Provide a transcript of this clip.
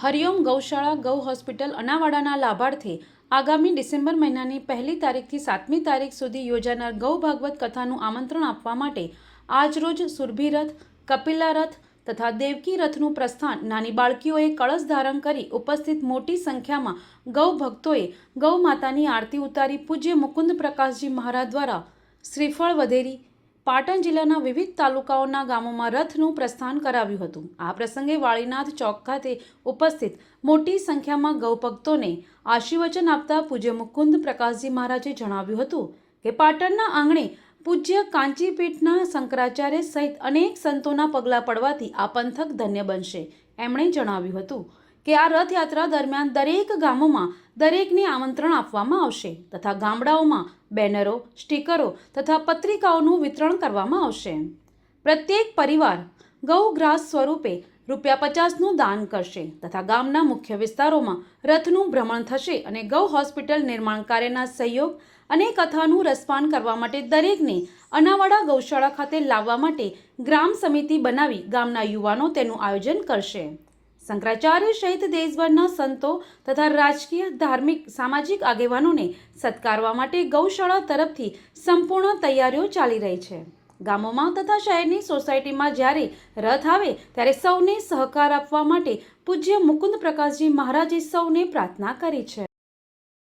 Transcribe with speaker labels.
Speaker 1: હરિઓમ ગૌશાળા ગૌ હોસ્પિટલ અનાવાડાના લાભાર્થે આગામી ડિસેમ્બર મહિનાની 1લી તારીખથી 7મી તારીખ સુધી યોજાનાર ગૌ ભાગવત કથાનું આમંત્રણ આપવા માટે આજરોજ સુરભી રથ, કપિલા રથ તથા દેવકી રથનું પ્રસ્થાન નાની બાળકીઓએ કળશ ધારણ કરી ઉપસ્થિત મોટી સંખ્યામાં ગૌ ભક્તોએ ગૌ માતાની આરતી ઉતારી પૂજ્ય મુકુંદ પ્રકાશજી મહારાજ દ્વારા શ્રીફળ વધેરી પાટણ જિલ્લાના વિવિધ તાલુકાઓના ગામોમાં રથનું પ્રસ્થાન કરાવ્યું હતું। આ પ્રસંગે વાળીનાથ ચોક ખાતે ઉપસ્થિત મોટી સંખ્યામાં ગૌભક્તોને આશીર્વચન આપતા પૂજ્ય મુકુંદ પ્રકાશજી મહારાજે જણાવ્યું હતું કે પાટણના આંગણે પૂજ્ય કાંચીપીઠના શંકરાચાર્ય સહિત અનેક સંતોના પગલાં પડવાથી આ પંથક ધન્ય બનશે। એમણે જણાવ્યું હતું કે આ રથયાત્રા દરમિયાન દરેક ગામોમાં દરેકને આમંત્રણ આપવામાં આવશે તથા ગામડાઓમાં બેનરો, સ્ટીકરો તથા પત્રિકાઓનું વિતરણ કરવામાં આવશે। પ્રત્યેક પરિવાર ગૌગ્રાસ સ્વરૂપે ₹50નું દાન કરશે તથા ગામના મુખ્ય વિસ્તારોમાં રથનું ભ્રમણ થશે અને ગૌ હોસ્પિટલ નિર્માણ કાર્યના સહયોગ અને કથાનું રસપાન કરવા માટે દરેકને અનાવાડા ગૌશાળા ખાતે લાવવા માટે ગ્રામ સમિતિ બનાવી ગામના યુવાનો તેનું આયોજન કરશે। શંકરાચાર્ય સહિત દેશભરના સંતો તથા રાજકીય, ધાર્મિક, સામાજિક આગેવાનોને સત્કારવા માટે ગૌશાળા તરફથી સંપૂર્ણ તૈયારીઓ ચાલી રહી છે। ગામોમાં તથા શહેરની સોસાયટીમાં જ્યારે રથ આવે ત્યારે સૌને સહકાર આપવા માટે પૂજ્ય મુકુંદ પ્રકાશજી મહારાજે સૌને પ્રાર્થના કરી છે।